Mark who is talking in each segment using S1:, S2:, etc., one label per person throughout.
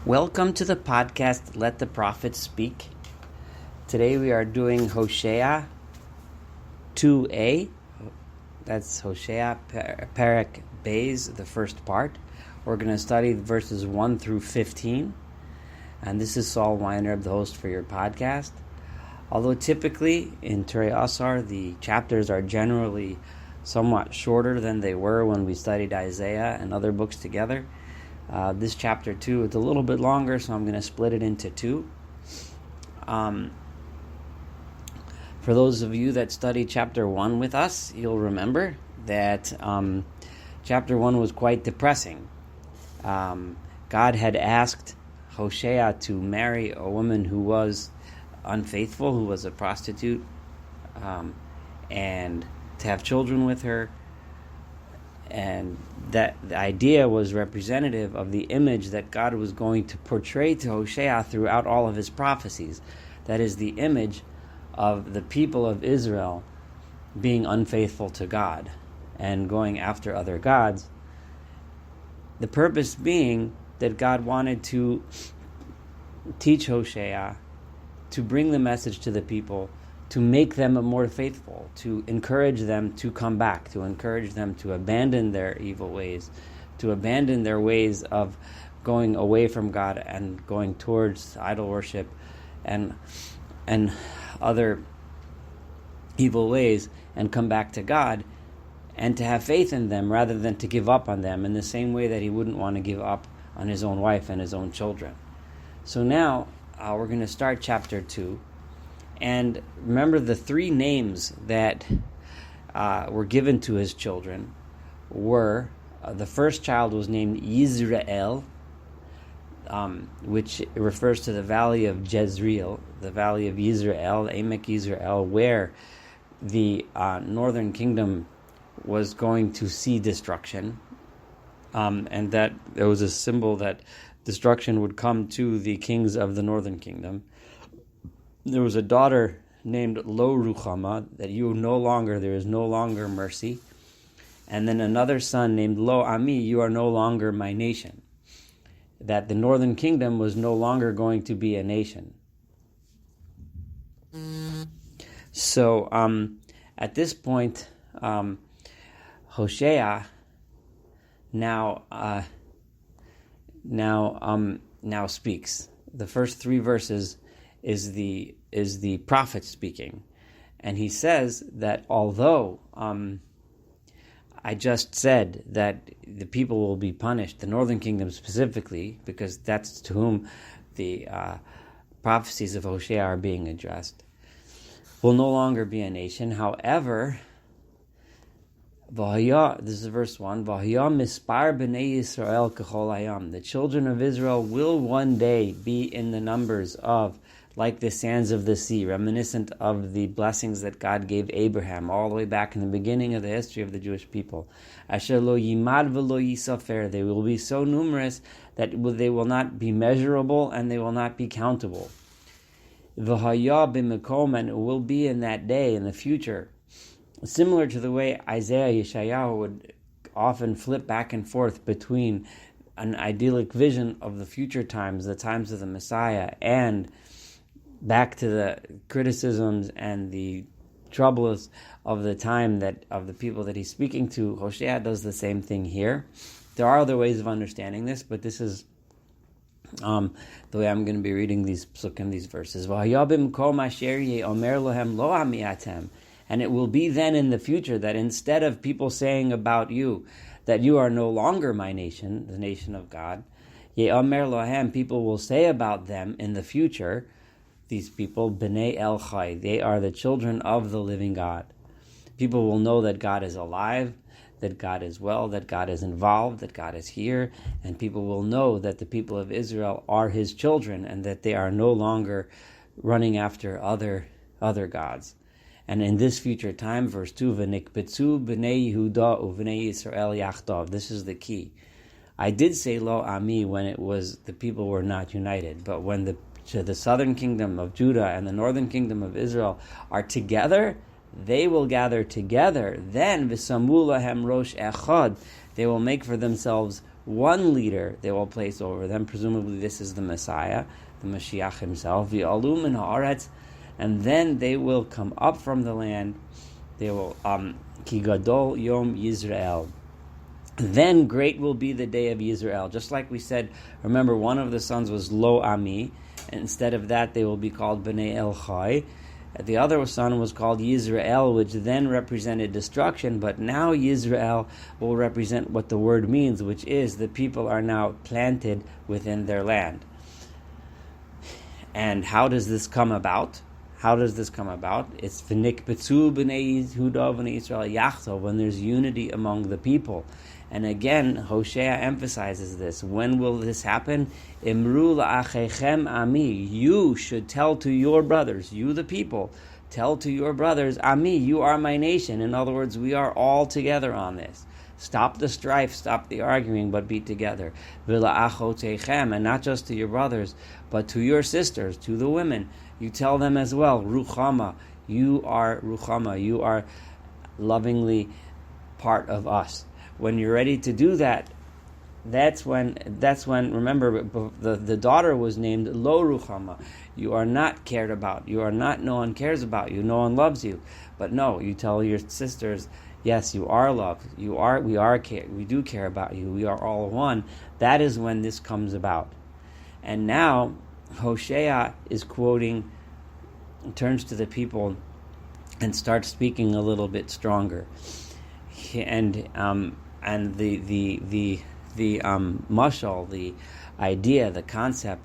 S1: Welcome to the podcast, Let the Prophets Speak. Today we are doing Hosea 2a. That's Hosea Perek Beis, the first part. We're going to study verses 1 through 15. And this is Saul Weinreb, the host for your podcast. Although typically in Turei Asar, the chapters are generally somewhat shorter than they were when we studied Isaiah and other books together. This chapter 2 is a little bit longer, so I'm going to split it into two. For those of you that studied chapter 1 with us, you'll remember that chapter 1 was quite depressing. God had asked Hosea to marry a woman who was unfaithful, who was a prostitute, and to have children with her. And that the idea was representative of the image that God was going to portray to Hosea throughout all of his prophecies. That is the image of the people of Israel being unfaithful to God and going after other gods. The purpose being that God wanted to teach Hosea, to bring the message to the people, to make them more faithful, to encourage them to come back, to encourage them to abandon their evil ways, to abandon their ways of going away from God and going towards idol worship and other evil ways, and come back to God, and to have faith in them rather than to give up on them in the same way that he wouldn't want to give up on his own wife and his own children. So now we're going to start chapter 2. And remember, the three names that were given to his children were, the first child was named Yisrael, which refers to the valley of Jezreel, the valley of Yisrael, Emek Yisrael, where the northern kingdom was going to see destruction, and that there was a symbol that destruction would come to the kings of the northern kingdom. There was a daughter named Lo Ruchama, that there is no longer mercy. And then another son named Lo Ami, you are no longer my nation. That the northern kingdom was no longer going to be a nation. So at this point, Hosea now speaks. The first three verses is the prophet speaking, and he says that although I just said that the people will be punished, the northern kingdom specifically, because that's to whom the prophecies of Hosea are being addressed, will no longer be a nation. However, this is verse 1, V'haya mispar b'nei Yisrael k'chol hayam. The children of Israel will one day be in the numbers of like the sands of the sea, reminiscent of the blessings that God gave Abraham all the way back in the beginning of the history of the Jewish people. Asher lo yimad v'lo yisafer. They will be so numerous that they will not be measurable and they will not be countable. V'haya b'mekom, and it will be in that day, in the future, similar to the way Isaiah Yeshayahu would often flip back and forth between an idyllic vision of the future times, the times of the Messiah, and back to the criticisms and the troubles of the time of the people that he's speaking to. Hosea does the same thing here. There are other ways of understanding this, but this is the way I'm going to be reading these psukim, these verses. And it will be then in the future that instead of people saying about you that you are no longer my nation, the nation of God, people will say about them in the future, these people, B'nai El Chai, they are the children of the living God. People will know that God is alive, that God is well, that God is involved, that God is here, and people will know that the people of Israel are his children and that they are no longer running after other gods. And in this future time, verse 2, V'nikbetzu b'nei Yehuda u'b'nei Yisrael yachdav. This is the key. I did say Lo Ami when it was the people were not united, but when the southern kingdom of Judah and the northern kingdom of Israel are together, they will gather together. Then v'samu lahem rosh echad, they will make for themselves one leader they will place over them. Presumably this is the Messiah, the Mashiach himself. V'alum min haaretz, and then they will come up from the land. They will ki gadol yom Yisrael. Then great will be the day of Yisrael. Just like we said, remember, one of the sons was Lo Ami, and instead of that they will be called Bnei El Chai. The other son was called Yisrael, which then represented destruction, but now Yisrael will represent what the word means, which is the people are now planted within their land. And how does this come about? It's v'nikbetzu b'nei Yehuda v'nei Yisrael yachto, when there's unity among the people. And again, Hosea emphasizes this. When will this happen? Imru la'achechem ami. You should tell to your brothers, you the people, tell to your brothers, Ami, you are my nation. In other words, we are all together on this. Stop the strife, stop the arguing, but be together. V'la'achotechem, and not just to your brothers, but to your sisters, to the women. You tell them as well, Ruchama, you are Ruchama, you are lovingly part of us. When you're ready to do that, that's when. Remember, the daughter was named Lo Ruchama. You are not cared about. You are not. No one cares about you. No one loves you. But no, you tell your sisters, yes, you are loved. You are. We are. We do care about you. We are all one. That is when this comes about. And now Hosea is quoting, turns to the people, and starts speaking a little bit stronger. And the mashal, the idea, the concept,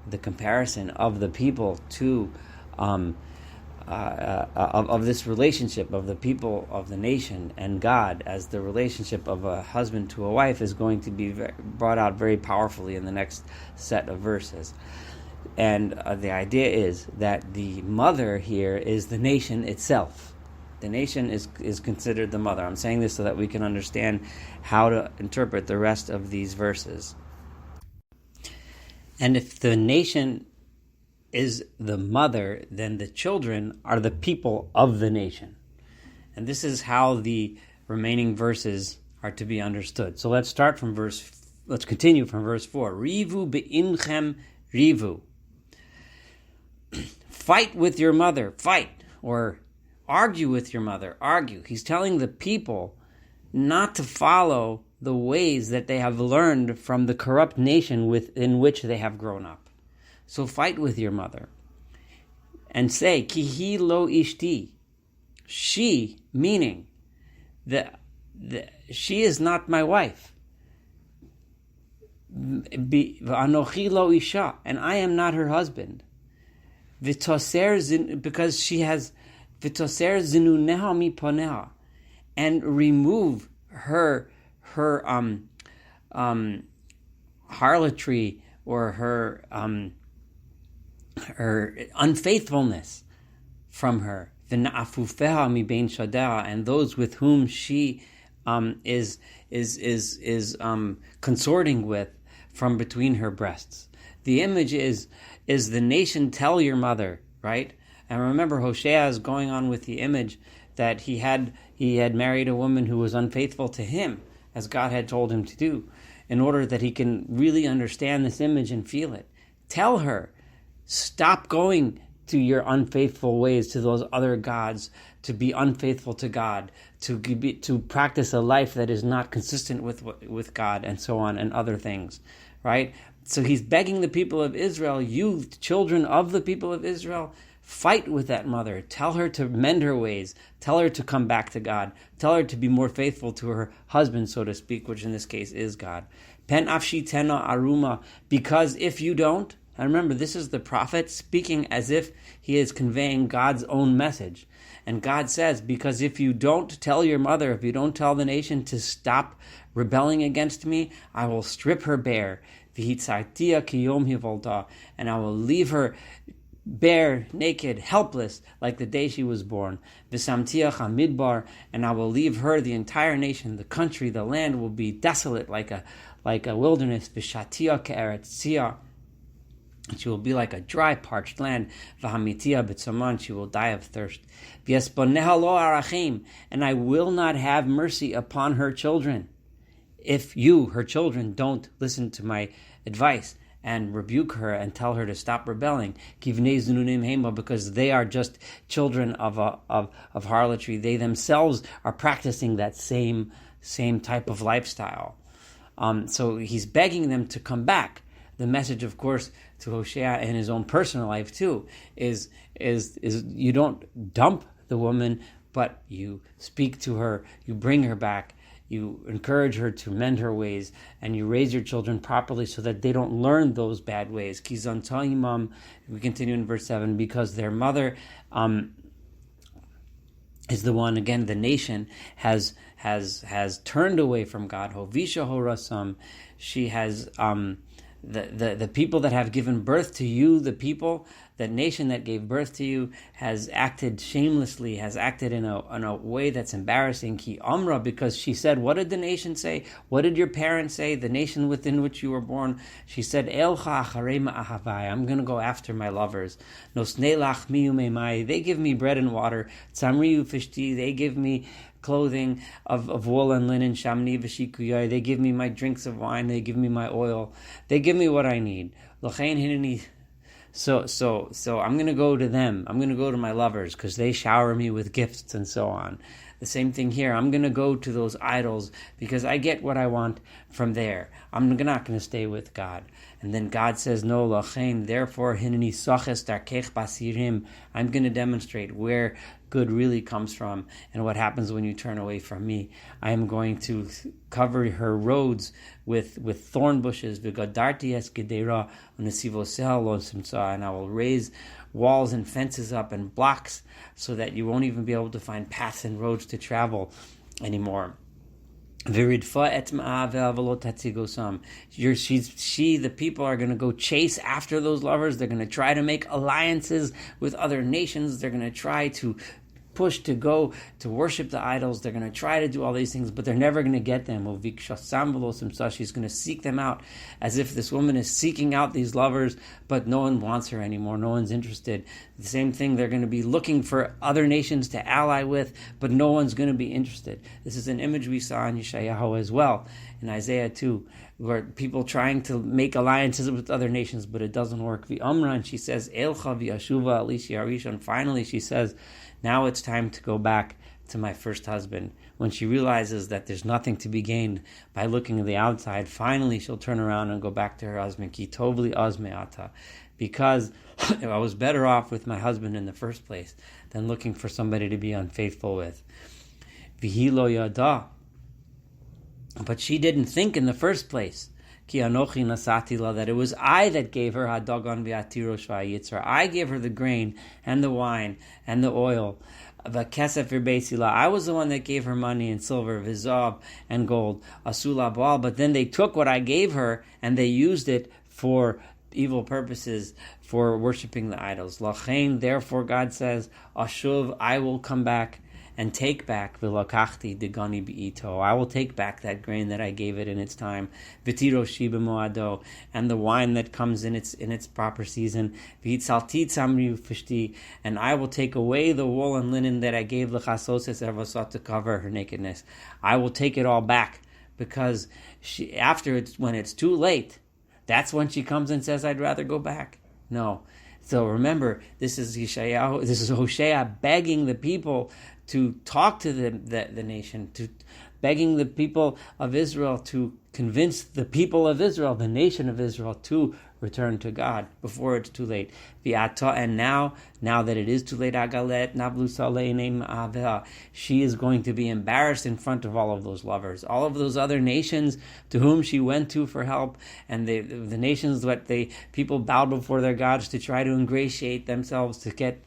S1: the comparison of the people to of this relationship of the people of the nation and God as the relationship of a husband to a wife is going to be brought out very powerfully in the next set of verses. And the idea is that the mother here is the nation itself. The nation is considered the mother. I'm saying this so that we can understand how to interpret the rest of these verses. And if the nation is the mother, then the children are the people of the nation. And this is how the remaining verses are to be understood. So let's continue from verse 4. Rivu be'inchem rivu. Fight with your mother, fight, or argue with your mother, argue. He's telling the people not to follow the ways that they have learned from the corrupt nation within which they have grown up. So fight with your mother and say, Kihi lo ishti. She, meaning she is not my wife. V'anochi lo isha, and I am not her husband. Because she has v'toser zinuneha mi poneha, and remove her harlotry or her unfaithfulness from her. V'na'afufeha mi bein shadera, and those with whom she is consorting with from between her breasts. The image is the nation tell your mother, right? And remember, Hosea is going on with the image that he had married a woman who was unfaithful to him, as God had told him to do, in order that he can really understand this image and feel it. Tell her, stop going to your unfaithful ways, to those other gods, to be unfaithful to God, to practice a life that is not consistent with God, and so on, and other things, right? So he's begging the people of Israel, you children of the people of Israel, fight with that mother. Tell her to mend her ways. Tell her to come back to God. Tell her to be more faithful to her husband, so to speak, which in this case is God. Pen afshi tena aruma, because if you don't, and remember, this is the prophet speaking as if he is conveying God's own message. And God says, because if you don't tell your mother, if you don't tell the nation to stop rebelling against me, I will strip her bare. V'hitzartia ki yom hivolta, and I will leave her bare, naked, helpless, like the day she was born. V'samtiach hamidbar, and I will leave her, the entire nation, the country, the land will be desolate like a wilderness. V'shatia ke'eretz tzia, she will be like a dry, parched land. V'hamitia b'tzaman, she will die of thirst. V'yesponeha lo arachim, and I will not have mercy upon her children. if you, her children, don't listen to my advice and rebuke her and tell her to stop rebelling, because they are just children of harlotry. They themselves are practicing that same type of lifestyle. So he's begging them to come back. The message, of course, to Hosea in his own personal life too is you don't dump the woman, but you speak to her, you bring her back, you encourage her to mend her ways, and you raise your children properly so that they don't learn those bad ways. We continue in verse 7, because their mother is the one, again, the nation has turned away from God. Hovisha horasam, she has the people that have given birth to you, the people, that nation that gave birth to you, has acted shamelessly, has acted in a way that's embarrassing. Ki amra, because she said, what did the nation say? What did your parents say? The nation within which you were born. She said, Elcha acharei ma'ahavai, I'm going to go after my lovers. Nosnei lach miyumei, they give me bread and water. Tzamri ufishti, they give me clothing of wool and linen. Shamni v'shikuyai, they give me my drinks of wine. They give me my oil. They give me what I need. L'chein hineni. So I'm going to go to them. I'm going to go to my lovers because they shower me with gifts and so on. The same thing here. I'm going to go to those idols because I get what I want from there. I'm not going to stay with God. And then God says, no, lachein, therefore, hineni soches darkech basirim. I'm going to demonstrate where good really comes from and what happens when you turn away from me. I am going to cover her roads with thorn bushes, v'gadarti es gedera u'nesivoseh lo simsa, and I will raise walls and fences up and blocks so that you won't even be able to find paths and roads to travel anymore. The people are going to go chase after those lovers. They're going to try to make alliances with other nations. They're going to try to push to go to worship the idols. They're going to try to do all these things, but they're never going to get them. She's going to seek them out as if this woman is seeking out these lovers, but no one wants her anymore. No one's interested. The same thing, they're going to be looking for other nations to ally with, but no one's going to be interested. This is an image we saw in Yeshayahu as well, in Isaiah 2, where people trying to make alliances with other nations, but it doesn't work. And she says, Elcha v'yashuva alishi arishon. Finally, she says, now it's time to go back to my first husband. When she realizes that there's nothing to be gained by looking at the outside, finally she'll turn around and go back to her husband. Ki tovli azmeata, because I was better off with my husband in the first place than looking for somebody to be unfaithful with. Vihi lo yada, but she didn't think in the first place. Ki anochi nasati la, that it was I that gave her hadagon v'atirosh v'ayitzar. I gave her the grain and the wine and the oil. V'kesef v'beisila, I was the one that gave her money and silver, v'zav and gold. Asula bal, but then they took what I gave her and they used it for evil purposes, for worshiping the idols. Lachein, therefore God says, Ashuv, I will come back and take back v'lakachti degani b'ito. I will take back that grain that I gave it in its time, v'tiroshi b'moado, and the wine that comes in its proper season, v'itzalti tzamri ufishti, and I will take away the wool and linen that I gave l'chasoses ervasot, to cover her nakedness. I will take it all back, because when it's too late, that's when she comes and says, I'd rather go back. No. So remember, this is Hosea begging the people to talk to the nation, to begging the people of Israel to convince the people of Israel, the nation of Israel, to return to God before it's too late. And now that it is too late, she is going to be embarrassed in front of all of those lovers, all of those other nations to whom she went to for help, and the nations that people bowed before their gods to try to ingratiate themselves to get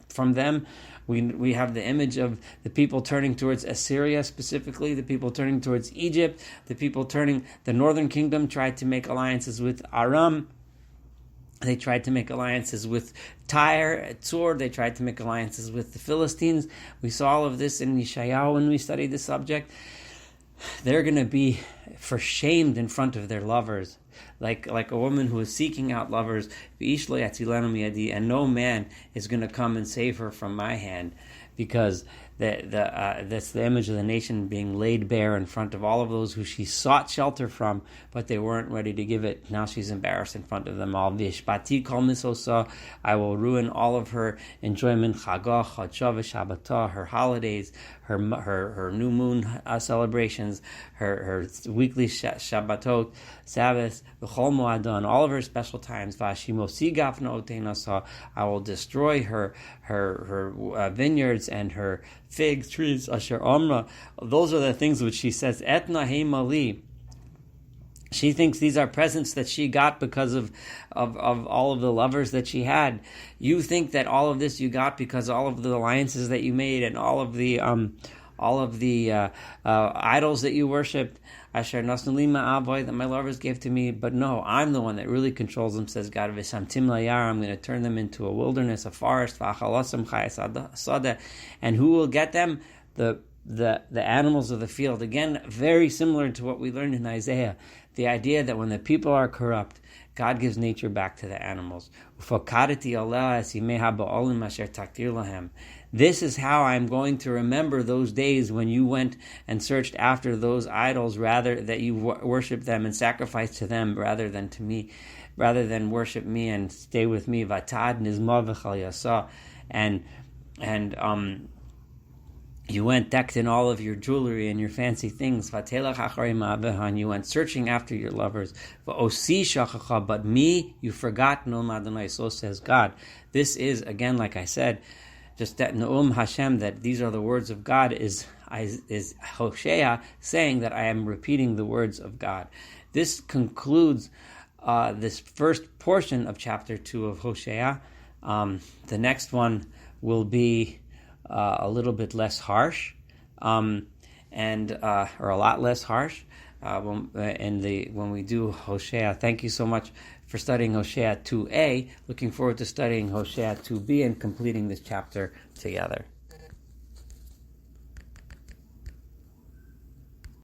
S1: from them. We have the image of the people turning towards Assyria, specifically the people turning towards Egypt, the northern kingdom tried to make alliances with Aram. They tried to make alliances with Tyre, Tzor. They tried to make alliances with the Philistines. We saw all of this in Yeshayahu when we studied the subject. They're going to be shamed in front of their lovers, like a woman who is seeking out lovers, and no man is going to come and save her from my hand, because That's the image of the nation being laid bare in front of all of those who she sought shelter from, but they weren't ready to give it. Now she's embarrassed in front of them all. V'ishpati kol misosa, I will ruin all of her enjoyment. Chagah, Chadsha, v'Shabbatah, her holidays, her new moon celebrations, her weekly Shabbatot, Sabbaths, v'chol moadon, all of her special times. V'ashimosi gafna oteinasa, I will destroy her vineyards and her fig trees. Asher Omra, those are the things which she says. Etna heimali. She thinks these are presents that she got because of all of the lovers that she had. You think that all of this you got because all of the alliances that you made and all of the idols that you worshipped. Asher nasnu li ma'avoy, that my lovers gave to me. But no, I'm the one that really controls them, says God. V'samtim layar, I'm going to turn them into a wilderness, a forest. V'achalasam chayas sada, and who will get them? The animals of the field. Again, very similar to what we learned in Isaiah. The idea that when the people are corrupt, God gives nature back to the animals. This is how I'm going to remember those days when you went and searched after those idols, rather that you worship them and sacrifice to them rather than to me, rather than worship me and stay with me. You went decked in all of your jewelry and your fancy things. You went searching after your lovers. But me, you forgot. So says God. This is, again, like I said, just that Na'um Hashem, that these are the words of God, is Hosea saying that I am repeating the words of God. This concludes this first portion of chapter 2 of Hosea. The next one will be a little bit less harsh, or a lot less harsh. When we do Hosea, thank you so much for studying Hosea 2a. Looking forward to studying Hosea 2b and completing this chapter together.